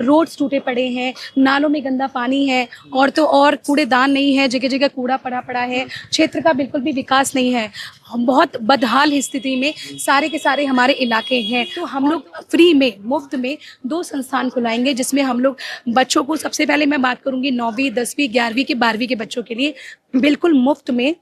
Roads टूटे पड़े हैं, नालों में गंदा पानी है, और तो और कूड़ेदान नहीं है, जगह जगह कूड़ा पड़ा पड़ा है, क्षेत्र का बिल्कुल भी विकास नहीं है। हम बहुत बदहाल स्थिति में सारे के सारे हमारे इलाके हैं। तो हम लोग फ्री में, मुफ्त में 2 संस्थान खुलाएंगे, जिसमें हम लोग बच्चों को, सबसे पहले मैं बात करूंगी 9वीं 10वीं 11वीं के 12वीं के बच्चों के लिए बिल्कुल मुफ्त में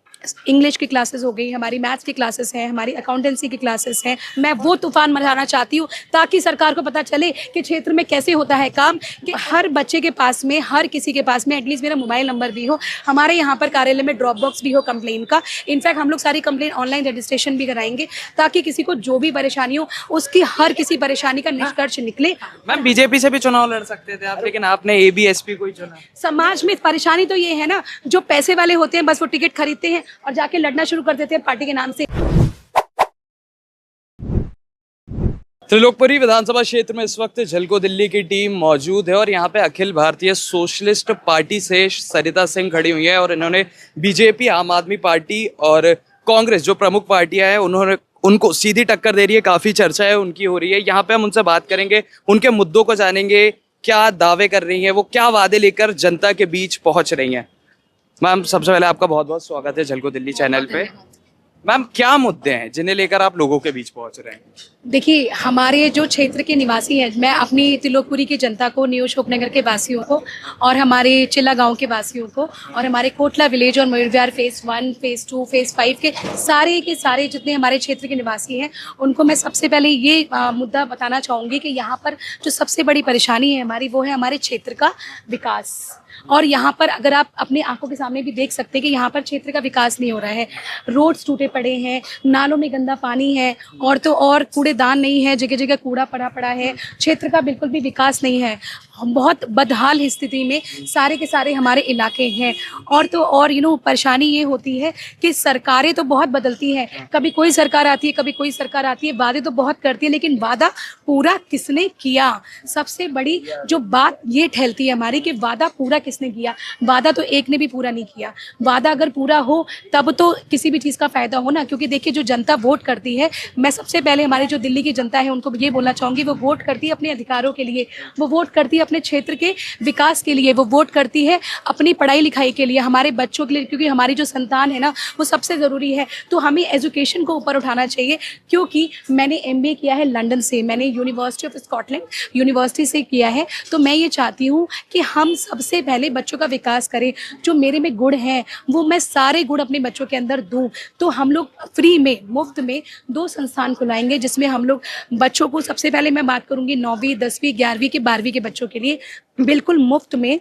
इंग्लिश की क्लासेस हो गई, हमारी मैथ्स की क्लासेस हैं, हमारी अकाउंटेंसी की क्लासेस हैं। मैं वो तूफान मचाना चाहती हूँ ताकि सरकार को पता चले कि क्षेत्र में कैसे होता है काम, कि हर बच्चे के पास में, हर किसी के पास में एटलीस्ट मेरा मोबाइल नंबर भी हो, हमारे यहाँ पर कार्यालय में ड्रॉप बॉक्स भी हो कंप्लेन का। इनफैक्ट हम लोग सारी कंप्लेन ऑनलाइन रजिस्ट्रेशन भी कराएंगे ताकि किसी को जो भी परेशानी हो, उसकी हर किसी परेशानी का निष्कर्ष निकले। मैम बीजेपी से भी चुनाव लड़ सकते थे आप, लेकिन आपने एबीएसपी को ही चुना। समाज में परेशानी तो ये है ना, जो पैसे वाले होते हैं बस वो टिकट खरीदते हैं और जाके लड़ना शुरू कर देते हैं पार्टी के नाम से। त्रिलोकपुरी विधानसभा क्षेत्र में इस वक्त झलको दिल्ली की टीम मौजूद है और यहाँ पे अखिल भारतीय सोशलिस्ट पार्टी से सरिता सिंह खड़ी हुई है और इन्होंने बीजेपी, आम आदमी पार्टी और कांग्रेस जो प्रमुख पार्टियां हैं उन्होंने उनको सीधी टक्कर दे रही है। काफी चर्चा है उनकी हो रही है। यहाँ पे हम उनसे बात करेंगे, उनके मुद्दों को जानेंगे, क्या दावे कर रही हैं वो, क्या वादे लेकर जनता के बीच पहुंच रही हैं। मैम सबसे पहले आपका बहुत बहुत स्वागत है झलको दिल्ली चैनल पे। मैम क्या मुद्दे हैं जिन्हें लेकर आप लोगों के बीच पहुंच रहे हैं? देखिए, हमारे जो क्षेत्र के निवासी हैं, मैं अपनी त्रिलोकपुरी की जनता को, न्यू अशोकनगर के वासियों को और हमारे चिल्ला गांव के वासियों को और हमारे कोटला विलेज और Mayur Vihar phase 1, phase 2, phase 5 के सारे जितने हमारे क्षेत्र के निवासी हैं, उनको मैं सबसे पहले ये मुद्दा बताना चाहूँगी कि यहाँ पर जो सबसे बड़ी परेशानी है हमारी, वो है हमारे क्षेत्र का विकास। और यहाँ पर अगर आप अपने आंखों के सामने भी देख सकते हैं कि यहाँ पर क्षेत्र का विकास नहीं हो रहा है। रोड्स टूटे पड़े हैं, नालों में गंदा पानी है, और तो और कूड़ेदान नहीं है, जगह जगह कूड़ा पड़ा पड़ा है, क्षेत्र का बिल्कुल भी विकास नहीं है। हम बहुत बदहाल स्थिति में सारे के सारे हमारे इलाके हैं। और तो और परेशानी ये होती है कि सरकारें तो बहुत बदलती हैं, कभी कोई सरकार आती है, कभी कोई सरकार आती है, वादे तो बहुत करती है, लेकिन वादा पूरा किसने किया? सबसे बड़ी जो बात ये ठहलती है हमारी कि वादा पूरा किसने किया। वादा तो एक ने भी पूरा नहीं किया। वादा अगर पूरा हो तब तो किसी भी चीज़ का फायदा हो ना, क्योंकि देखिए जो जनता वोट करती है, मैं सबसे पहले हमारी जो दिल्ली की जनता है उनको ये बोलना चाहूँगी, वो वोट करती है अपने अधिकारों के लिए, वो वोट करती है अपने क्षेत्र के विकास के लिए, वो वोट करती है अपनी पढ़ाई लिखाई के लिए, हमारे बच्चों के लिए, क्योंकि हमारी जो संतान है ना वो सबसे ज़रूरी है। तो हमें एजुकेशन को ऊपर उठाना चाहिए, क्योंकि मैंने MBA किया है लंदन से, मैंने यूनिवर्सिटी ऑफ स्कॉटलैंड यूनिवर्सिटी से किया है। तो मैं ये चाहती हूँ कि हम सबसे पहले बच्चों का विकास करें। जो मेरे में गुण हैं वो मैं सारे गुण अपने बच्चों के अंदर दूँ। तो हम लोग फ्री में, मुफ्त में 2 संस्थान खुलाएंगे, जिसमें हम लोग बच्चों को, सबसे पहले मैं बात करूँगी 9वीं 10वीं 11वीं के 12वीं के बच्चों के लिए बिल्कुल मुफ्त में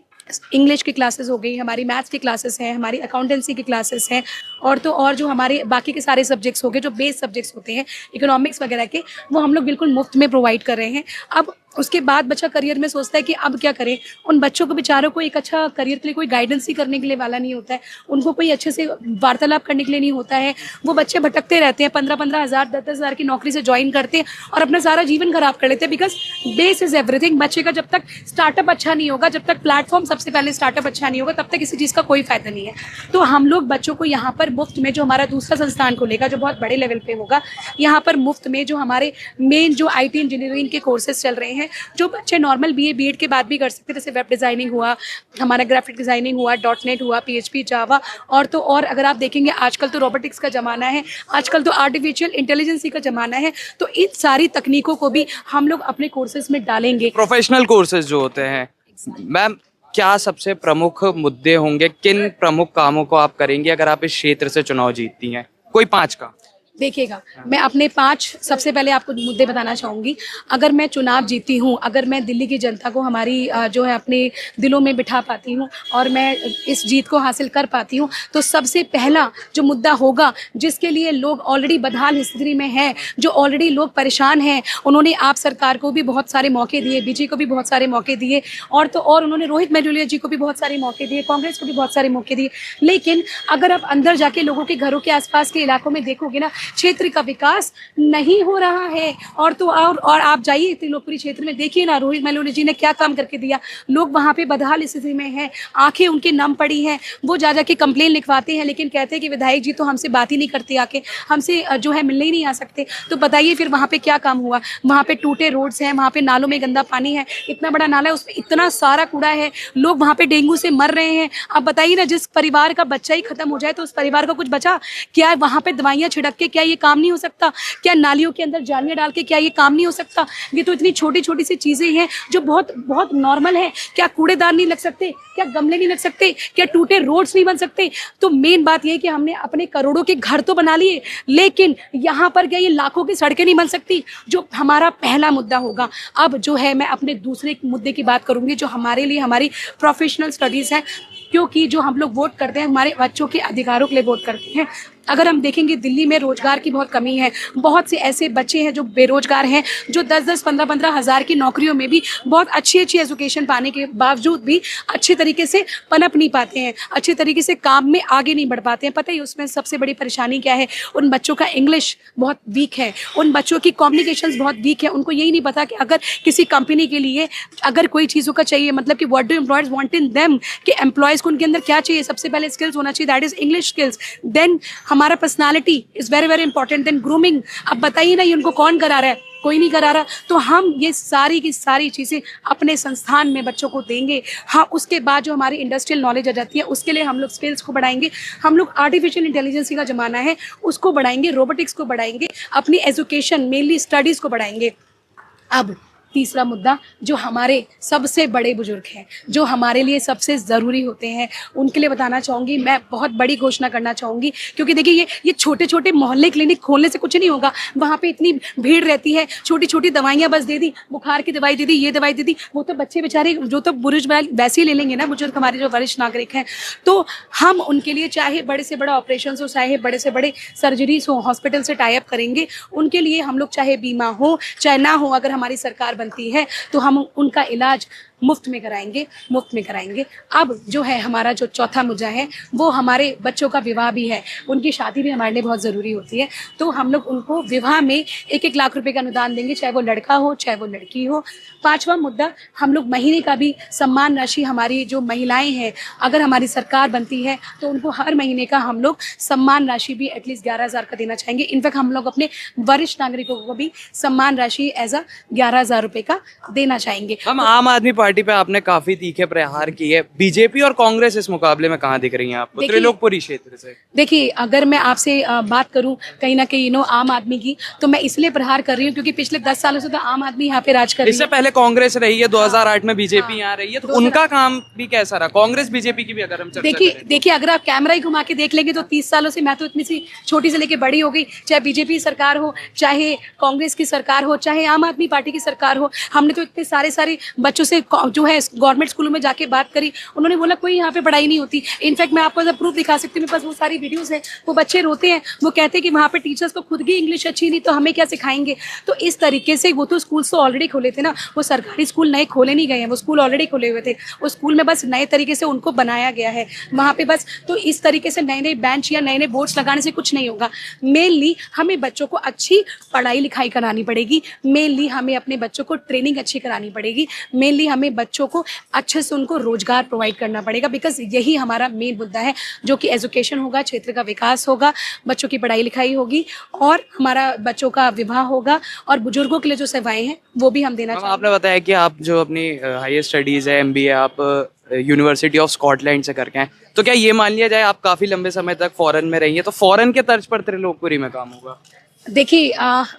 इंग्लिश की क्लासेस हो गई, हमारी मैथ्स की क्लासेस हैं, हमारी अकाउंटेंसी की क्लासेस हैं, और तो और जो हमारे बाकी के सारे सब्जेक्ट्स हो गए, जो बेस सब्जेक्ट्स होते हैं इकोनॉमिक्स वगैरह के, वो हम लोग बिल्कुल मुफ्त में प्रोवाइड कर रहे हैं। अब उसके बाद बच्चा करियर में सोचता है कि अब क्या करें। उन बच्चों को, बेचारों को एक अच्छा करियर के लिए कोई गाइडेंस ही करने के लिए वाला नहीं होता है, उनको कोई अच्छे से वार्तालाप करने के लिए नहीं होता है। वो बच्चे भटकते रहते हैं, 15-15 हज़ार 10-10 हज़ार की नौकरी से ज्वाइन करते हैं और अपना सारा जीवन खराब कर लेते हैं। Because base is everything. बच्चे का जब तक स्टार्टअप अच्छा नहीं होगा, जब तक प्लेटफॉर्म सबसे पहले स्टार्टअप अच्छा नहीं होगा, तब तक किसी चीज़ का कोई फायदा नहीं है। तो हम लोग बच्चों को यहाँ पर मुफ्त में, जो हमारा दूसरा संस्थान खुलेगा जो बहुत बड़े लेवल पे होगा, यहाँ पर मुफ्त में जो हमारे मेन जो IT इंजीनियरिंग के कोर्सेज चल रहे हैं, जो बच्चे नॉर्मल BA BEd के बाद भी कर सकते हैं, जैसे वेब डिज़ाइनिंग हुआ, हमारा ग्राफिक डिज़ाइनिंग हुआ, .NET हुआ, PHP, जावा, और तो और अगर आप देखेंगे आजकल तो रोबोटिक्स का ज़माना है, आजकल तो आर्टिफिशियल इंटेलिजेंसी का ज़माना है। तो इन सारी तकनीकों को भी हम लोग अपने कोर्सेज में डालेंगे। प्रोफेशनल कोर्सेज जो होते हैं, मैम क्या सबसे प्रमुख मुद्दे होंगे, किन प्रमुख कामों को आप करेंगे अगर आप इस क्षेत्र से चुनाव जीतती हैं? कोई 5 का। देखिएगा, मैं अपने 5 सबसे पहले आपको मुद्दे बताना चाहूँगी। अगर मैं चुनाव जीती हूँ, अगर मैं दिल्ली की जनता को हमारी जो है अपने दिलों में बिठा पाती हूँ और मैं इस जीत को हासिल कर पाती हूँ, तो सबसे पहला जो मुद्दा होगा, जिसके लिए लोग ऑलरेडी बदहाल स्थिति में हैं, जो ऑलरेडी लोग परेशान हैं, उन्होंने आप सरकार को भी बहुत सारे मौके दिए, बीजेपी को भी बहुत सारे मौके दिए, और तो और उन्होंने रोहित मेजोलिया जी को भी बहुत सारे मौके दिए, कांग्रेस को भी बहुत सारे मौके दिए। लेकिन अगर आप अंदर जाके लोगों के घरों के आसपास के इलाकों में देखोगे ना, क्षेत्र का विकास नहीं हो रहा है। और तो और आप जाइए त्रिलोकपुरी क्षेत्र में, देखिए ना रोहित मेलोनी जी ने क्या काम करके दिया। लोग वहाँ पे बदहाल स्थिति में हैं, आंखें उनके नम पड़ी हैं, वो जा के कंप्लेन लिखवाते हैं, लेकिन कहते हैं कि विधायक जी तो हमसे बात ही नहीं करते, आके हमसे जो है मिलने ही नहीं आ सकते। तो बताइए फिर वहाँ पे क्या काम हुआ। वहाँ पे टूटे रोड्स हैं, वहाँ पे नालों में गंदा पानी है, इतना बड़ा नाला है उसमें इतना सारा कूड़ा है, लोग वहाँ पे डेंगू से मर रहे हैं। अब बताइए ना, जिस परिवार का बच्चा ही खत्म हो जाए तो उस परिवार का कुछ बचा क्या? वहाँ पे दवाइयाँ छिड़क के क्या ये काम नहीं हो सकता? क्या नालियों के अंदर जालियाँ डाल के क्या ये काम नहीं हो सकता? ये तो इतनी छोटी छोटी सी चीजें हैं जो बहुत बहुत नॉर्मल है। क्या कूड़ेदान नहीं लग सकते? क्या गमले नहीं लग सकते? क्या टूटे रोड्स नहीं बन सकते? तो मेन बात यह है कि हमने अपने करोड़ों के घर तो बना लिए, लेकिन यहाँ पर क्या ये लाखों की सड़कें नहीं बन सकती? जो हमारा पहला मुद्दा होगा। अब जो है मैं अपने दूसरे मुद्दे की बात करूंगी, जो हमारे लिए हमारी प्रोफेशनल स्टडीज है, क्योंकि जो हम लोग वोट करते हैं हमारे बच्चों के अधिकारों के लिए वोट करते हैं। अगर हम देखेंगे दिल्ली में रोजगार की बहुत कमी है, बहुत से ऐसे बच्चे हैं जो बेरोजगार हैं, जो 10-10, 15-15 हज़ार की नौकरियों में भी बहुत अच्छी एजुकेशन पाने के बावजूद भी अच्छे तरीके से पनप नहीं पाते हैं, अच्छे तरीके से काम में आगे नहीं बढ़ पाते हैं। पता ही उसमें सबसे बड़ी परेशानी क्या है? उन बच्चों का इंग्लिश बहुत वीक है, उन बच्चों की कम्युनिकेशन बहुत वीक है। उनको यही नहीं पता कि अगर किसी कंपनी के लिए अगर कोई चीज़ों का चाहिए, मतलब कि what do employers want in them, कि एम्प्लॉयज़ को उनके अंदर क्या चाहिए, सबसे पहले स्किल्स होना चाहिए, that is English skills. Then हमारा personality is very very important, then grooming. अब बताइए ना, ये उनको कौन करा रहा है? कोई नहीं करा रहा। तो हम ये सारी की सारी चीज़ें अपने संस्थान में बच्चों को देंगे। हाँ, उसके बाद जो हमारी इंडस्ट्रियल नॉलेज आ जाती है उसके लिए हम लोग स्किल्स को बढ़ाएंगे। हम लोग आर्टिफिशियल इंटेलिजेंस का ज़माना है, उसको बढ़ाएंगे, रोबोटिक्स को बढ़ाएंगे, अपनी एजुकेशन मेनली स्टडीज़ को बढ़ाएंगे। अब तीसरा मुद्दा, जो हमारे सबसे बड़े बुजुर्ग हैं, जो हमारे लिए सबसे ज़रूरी होते हैं, उनके लिए बताना चाहूँगी, मैं बहुत बड़ी घोषणा करना चाहूँगी। क्योंकि देखिए ये छोटे छोटे मोहल्ले क्लिनिक खोलने से कुछ नहीं होगा। वहाँ पे इतनी भीड़ रहती है, छोटी छोटी दवाइयाँ बस दे दी, बुखार की दवाई दे दी, ये दवाई दे दी, वो तो बच्चे बेचारे जो तो बुजुर्ग वैसे ही ले लेंगे ना, बुजुर्ग हमारे जो वरिष्ठ नागरिक हैं। तो हम उनके लिए चाहे बड़े से बड़ा ऑपरेशन हो, चाहे बड़े से बड़े सर्जरीज हो, हॉस्पिटल से टाई अप करेंगे। उनके लिए हम लोग चाहे बीमा हो चाहे ना हो, अगर हमारी सरकार बनती है तो हम उनका इलाज मुफ्त में कराएंगे, मुफ्त में कराएंगे। अब जो है हमारा जो चौथा मुद्दा है वो हमारे बच्चों का विवाह भी है। उनकी शादी भी हमारे लिए बहुत ज़रूरी होती है। तो हम लोग उनको विवाह में 1-1 लाख रुपए का अनुदान देंगे, चाहे वो लड़का हो चाहे वो लड़की हो। पांचवा मुद्दा, हम लोग महीने का भी सम्मान राशि, हमारी जो महिलाएं हैं अगर हमारी सरकार बनती है तो उनको हर महीने का हम लोग सम्मान राशि भी एटलीस्ट 11,000 का देना चाहेंगे। इनफैक्ट हम लोग अपने वरिष्ठ नागरिकों को भी सम्मान राशि एज 11,000 रुपए का देना चाहेंगे। हम आम आदमी पार्टी पे आपने काफी तीखे प्रहार किए, बीजेपी और कांग्रेस इस मुकाबले में कहाँ दिख रही हैं आपको त्रिलोकपुरी क्षेत्र से? देखिए, अगर मैं आपसे बात करूं कहीं ना कहीं आम आदमी की, तो मैं इसलिए प्रहार कर रही हूं क्योंकि पिछले 10 सालों से तो आम आदमी यहाँ पे राज कर रही है। इससे पहले कांग्रेस रही है, 2008 में बीजेपी यहाँ रही है, तो उनका काम भी कैसा रहा? कांग्रेस बीजेपी की भी अगर हम चर्चा करें, देखिए अगर आप कैमरा ही घुमा के देख लेंगे तो 30 सालों से मैं तो इतनी सी छोटी से लेके बड़ी हो गई, चाहे बीजेपी सरकार हो, चाहे कांग्रेस की सरकार हो, चाहे आम आदमी पार्टी की सरकार हो, हमने तो इतने सारे बच्चों से जो है गवर्नमेंट स्कूलों में जाके बात करी। उन्होंने बोला कोई यहाँ पे पढ़ाई नहीं होती। इनफैक्ट मैं आपको प्रूफ दिखा सकती हूँ, मेरे पास वो सारी वीडियोस है। वो बच्चे रोते हैं, वो कहते हैं कि वहाँ पे टीचर्स को खुद की इंग्लिश अच्छी नहीं तो हमें क्या सिखाएंगे। तो इस तरीके से वो तो स्कूल तो ऑलरेडी खोले थे ना, वो सरकारी स्कूल नए खोले नहीं गए हैं, वो स्कूल ऑलरेडी खोले हुए थे। वो स्कूल में बस नए तरीके से उनको बनाया गया है वहाँ पे बस। तो इस तरीके से नए नए बेंच या नए नए बोर्ड्स लगाने से कुछ नहीं होगा। मेनली हमें बच्चों को अच्छी पढ़ाई लिखाई करानी पड़ेगी, मेनली हमें अपने बच्चों को ट्रेनिंग अच्छी करानी पड़ेगी, मेनली हमें बच्चों को अच्छे से उनको रोजगार प्रोवाइड करना पड़ेगा। बिकॉज यही हमारा मेन मुद्दा है, जो कि एजुकेशन होगा, क्षेत्र का विकास होगा, बच्चों की पढ़ाई लिखाई होगी और हमारा बच्चों का विवाह होगा और बुजुर्गों के लिए जो सेवाएं हैं वो भी हम देना चाहेंगे। आपने बताया कि आप जो अपनी हायर स्टडीज है MBA आप यूनिवर्सिटी ऑफ स्कॉटलैंड से करके हैं, तो क्या ये मान लिया जाए आप काफी लंबे समय तक फॉरेन में रही हैं, तो फॉरेन के तर्ज पर त्रिलोकपुरी में काम होगा? देखिए,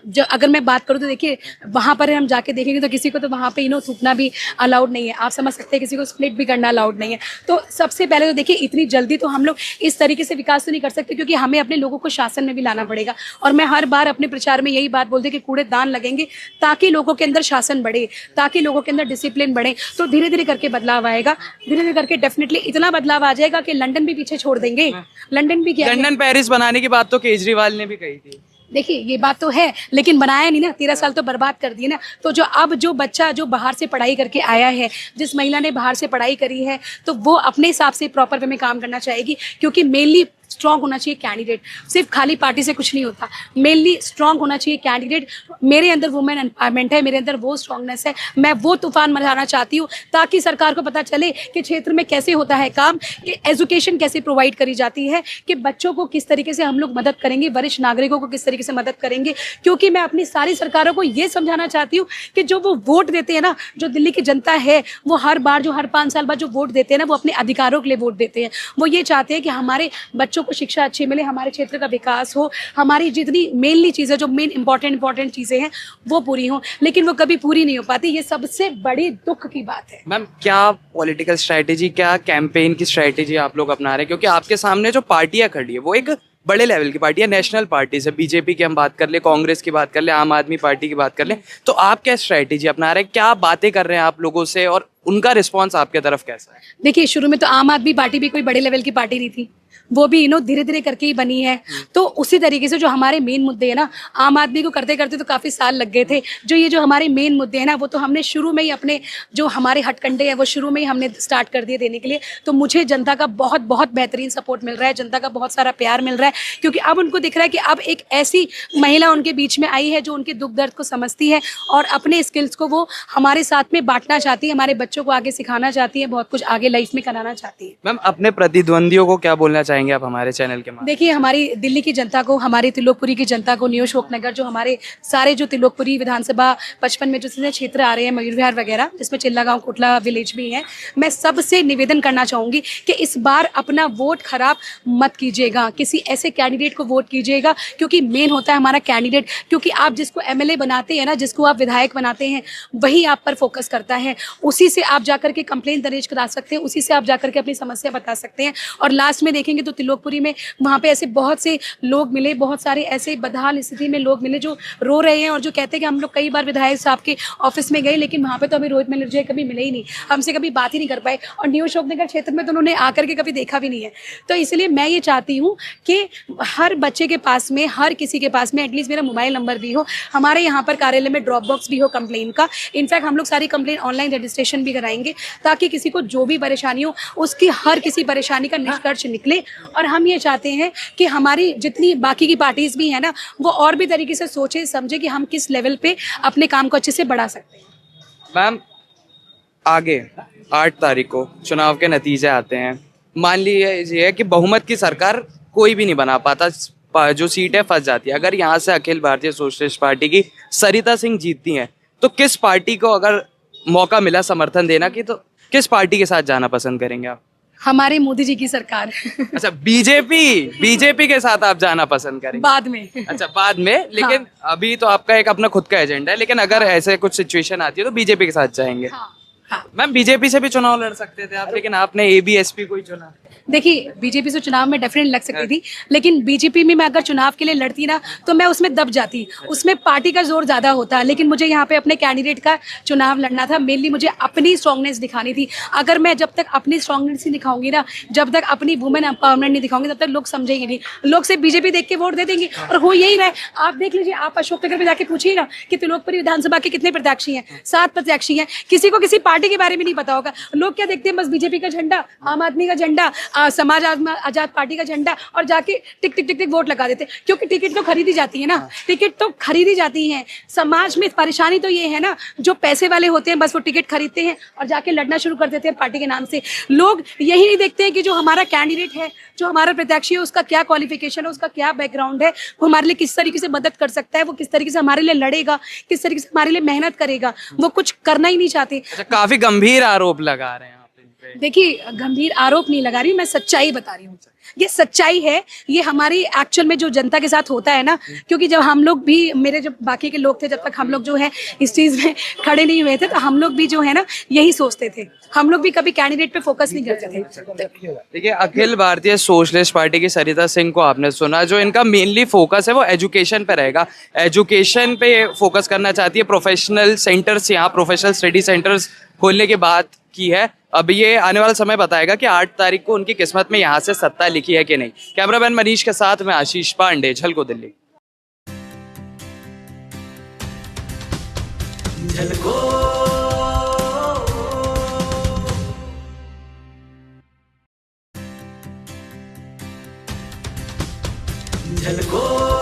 जो अगर मैं बात करूँ तो देखिए वहाँ पर हम जाके देखेंगे तो किसी को तो वहाँ पे थूकना भी अलाउड नहीं है, आप समझ सकते हैं, किसी को स्प्लिट भी करना अलाउड नहीं है। तो सबसे पहले तो देखिए इतनी जल्दी तो हम लोग इस तरीके से विकास तो नहीं कर सकते, क्योंकि हमें अपने लोगों को शासन में भी लाना पड़ेगा। और मैं हर बार अपने प्रचार में यही बात बोलती कि कूड़ेदान लगेंगे ताकि लोगों के अंदर शासन बढ़े, ताकि लोगों के अंदर डिसिप्लिन बढ़े। तो धीरे धीरे करके बदलाव आएगा, धीरे धीरे करके डेफिनेटली इतना बदलाव आ जाएगा कि लंदन भी पीछे छोड़ देंगे। लंदन भी क्या, लंदन पेरिस बनाने की बात तो केजरीवाल ने भी कही थी। देखिए ये बात तो है, लेकिन बनाया नहीं ना, 13 साल तो बर्बाद कर दिए ना। तो जो बच्चा जो बाहर से पढ़ाई करके आया है, जिस महिला ने बाहर से पढ़ाई करी है, तो वो अपने हिसाब से प्रॉपर वे में काम करना चाहेगी, क्योंकि मेनली स्ट्रांग होना चाहिए कैंडिडेट, सिर्फ खाली पार्टी से कुछ नहीं होता, मेनली स्ट्रांग होना चाहिए कैंडिडेट। मेरे अंदर वुमेन एम्पावरमेंट है, मेरे अंदर वो स्ट्रांगनेस है, मैं वो तूफान मचाना चाहती हूँ ताकि सरकार को पता चले कि क्षेत्र में कैसे होता है काम, कि एजुकेशन कैसे प्रोवाइड करी जाती है, कि बच्चों को किस तरीके से हम लोग मदद करेंगे, वरिष्ठ नागरिकों को किस तरीके से मदद करेंगे। क्योंकि मैं अपनी सारी सरकारों को ये समझाना चाहती हूँ कि जो वो वोट देते हैं ना, जो दिल्ली की जनता है, वो हर बार जो हर 5 साल बाद जो वोट देते हैं ना, वो अपने अधिकारों के लिए वोट देते हैं। वो ये चाहते हैं कि हमारे बच्चों को शिक्षा अच्छी मिले, हमारे क्षेत्र का विकास हो, हमारी जितनी मेनली चीज़ें जो मेन इंपॉर्टेंट चीज़ें हैं वो पूरी हों, लेकिन वो कभी पूरी नहीं हो पाती। ये सबसे बड़ी दुख की बात है। मैम, क्या पॉलिटिकल स्ट्रैटेजी, क्या कैंपेन की स्ट्रैटेजी आप लोग अपना रहे हैं? क्योंकि आपके सामने जो पार्टियां खड़ी है वो एक बड़े लेवल की पार्टी है, नेशनल पार्टी से, बीजेपी की हम बात कर ले, कांग्रेस की बात कर ले, आम आदमी पार्टी की बात कर ले, तो आप क्या स्ट्रैटेजी अपना रहे हैं, क्या बातें कर रहे हैं आप लोगों से और उनका रिस्पॉन्स आपके तरफ कैसा है? देखिए, शुरू में तो आम आदमी पार्टी भी कोई बड़े लेवल की पार्टी नहीं थी, वो भी धीरे धीरे करके ही बनी है। तो उसी तरीके से जो हमारे मेन मुद्दे हैं ना, आम आदमी को करते करते तो काफ़ी साल लग गए थे। जो हमारे मेन मुद्दे हैं ना, वो तो हमने शुरू में ही अपने जो हमारे हथकंडे हैं वो शुरू में ही हमने स्टार्ट कर दिए देने के लिए। तो मुझे जनता का बहुत बहुत बेहतरीन सपोर्ट मिल रहा है, जनता का बहुत सारा प्यार मिल रहा है, क्योंकि अब उनको दिख रहा है कि अब एक ऐसी महिला उनके बीच में आई है जो उनके दुख दर्द को समझती है और अपने स्किल्स को वो हमारे साथ में बांटना चाहती है, हमारे बच्चों को आगे सिखाना चाहती है, बहुत कुछ आगे लाइफ में कराना चाहती है। मैम, अपने प्रतिद्वंदियों को क्या बोलना चाहेंगे आप हमारे चैनल के माध्यम? देखिए, हमारी दिल्ली की जनता को, हमारी त्रिलोकपुरी की जनता को, न्यू अशोकनगर, जो हमारे सारे जो त्रिलोकपुरी विधानसभा 55 में जो क्षेत्र आ रहे हैं, मयूर विहार वगैरह, जिसमें चिल्ला गांव, कोटला विलेज भी है, मैं सबसे निवेदन करना चाहूँगी कि इस बार अपना वोट खराब मत कीजिएगा, किसी ऐसे कैंडिडेट को वोट कीजिएगा, क्योंकि मेन होता है हमारा कैंडिडेट। क्योंकि आप जिसको एमएलए बनाते हैं ना, जिसको आप विधायक बनाते हैं, वही आप पर फोकस करता है, उसी से आप जाकर के कंप्लेंट दर्ज करा सकते हैं, उसी से आप जाकर के अपनी समस्या बता सकते हैं। और लास्ट में देखेंगे तो त्रिलोकपुरी में वहाँ पे ऐसे बहुत से लोग मिले, बहुत सारे ऐसे बदहाल स्थिति में लोग मिले जो रो रहे हैं और जो कहते हैं कि हम लोग कई बार विधायक साहब के ऑफिस में गए, लेकिन वहाँ पे तो हमें रोहित मिर्जा कभी मिले ही नहीं, हमसे कभी बात ही नहीं कर पाए, और न्यू अशोकनगर क्षेत्र में तो उन्होंने आकर के कभी देखा भी नहीं है। तो इसलिए मैं ये चाहती हूँ कि हर बच्चे के पास में, हर किसी के पास में एटलीस्ट मेरा मोबाइल नंबर भी हो, हमारे यहाँ पर कार्यालय में ड्रॉप बॉक्स भी हो कंप्लेन का। इनफैक्ट हम लोग सारी कंप्लेन ऑनलाइन रजिस्ट्रेशन भी कराएंगे, ताकि किसी को जो भी परेशानी हो, उसकी हर किसी परेशानी का निष्कर्ष निकले। और हम ये चाहते हैं कि हमारी जितनी बाकी की पार्टीज भी है ना, वो और भी तरीके से सोचे समझे कि हम किस लेवल पे अपने काम को अच्छे से बढ़ा सकते हैं। मैम, आगे 8 तारीख को चुनाव के नतीजे आते हैं, मान लीजिए कि बहुमत की सरकार कोई भी नहीं बना पाता, जो सीट है फंस जाती है। अगर यहाँ से अखिल भारतीय सोशलिस्ट पार्टी की सरिता सिंह जीतती हैं, तो किस पार्टी को अगर मौका मिला समर्थन देना की, तो किस पार्टी के साथ जाना पसंद करेंगे आप? हमारे मोदी जी की सरकार। अच्छा, बीजेपी के साथ आप जाना पसंद करेंगे बाद में। अच्छा, बाद में, लेकिन अभी तो आपका एक अपना खुद का एजेंडा है, लेकिन अगर ऐसे कुछ सिचुएशन आती है तो बीजेपी के साथ जाएंगे। मैम, बीजेपी से भी चुनाव लड़ सकते थे आप, लेकिन आपने एबीएसपी को ही चुना। देखिए, बीजेपी से चुनाव में डेफिनेटली लग सकती थी, लेकिन बीजेपी में मैं अगर चुनाव के लिए लड़ती ना, तो मैं उसमें दब जाती, उसमें पार्टी का जोर ज़्यादा होता। लेकिन मुझे यहाँ पे अपने कैंडिडेट का चुनाव लड़ना था, मेनली मुझे अपनी स्ट्रांगनेस दिखानी थी। अगर मैं जब तक अपनी स्ट्रांगनेस नहीं दिखाऊंगी ना, जब तक अपनी वुमेन एम्पावरमेंट नहीं दिखाऊंगी, तब तक लोग समझेंगे नहीं, लोग सिर्फ बीजेपी देख के वोट दे देंगे। और हो यही रहा है, आप देख लीजिए, आप अशोकनगर में जाके पूछिएगा कि त्रिलोकपुरी विधानसभा के कितने प्रत्याशी हैं, 7 प्रत्याशी हैं। किसी को किसी पार्टी के बारे में नहीं पता होगा। लोग क्या देखते हैं, बस बीजेपी का झंडा, आम आदमी का झंडा, समाज आजाद पार्टी का झंडा, और जाके टिक टिक टिक टिक वोट लगा देते, क्योंकि टिकट तो खरीदी जाती है ना, टिकट तो खरीदी जाती है। समाज में परेशानी तो ये है ना, जो पैसे वाले होते हैं बस वो टिकट खरीदते हैं और जाके लड़ना शुरू कर देते हैं पार्टी के नाम से। लोग यही नहीं देखते हैं कि जो हमारा कैंडिडेट है, जो हमारा प्रत्याशी है, उसका क्या क्वालिफिकेशन है, उसका क्या बैकग्राउंड है, वो हमारे लिए किस तरीके से मदद कर सकता है, वो किस तरीके से हमारे लिए लड़ेगा, किस तरीके से हमारे लिए मेहनत करेगा। वो कुछ करना ही नहीं चाहते। अच्छा, काफी गंभीर आरोप लगा रहे हैं आप इन पे। देखिए, गंभीर आरोप नहीं लगा रही, मैं सच्चाई बता रही हूँ। ये सच्चाई है, ये हमारी एक्चुअल में जो जनता के साथ होता है ना, क्योंकि जब हम लोग भी, मेरे जब बाकी के लोग थे, जब तक हम लोग जो है इस चीज़ में खड़े नहीं हुए थे, तो हम लोग भी जो है ना यही सोचते थे, हम लोग भी कभी कैंडिडेट पे फोकस नहीं करते थे। देखिए, अखिल भारतीय सोशलिस्ट पार्टी की सरिता सिंह को आपने सुना, जो इनका मेनली फोकस है वो एजुकेशन पे रहेगा, एजुकेशन पे फोकस करना चाहती है। प्रोफेशनल सेंटर्स, यहाँ प्रोफेशनल स्टडी सेंटर्स खोलने की बात की है। अब ये आने वाला समय बताएगा कि 8 तारीख को उनकी किस्मत में यहाँ से सत्ता लिखी है कि नहीं। कैमरामैन मनीष के साथ में आशीष पांडे, झलको दिल्ली। झलको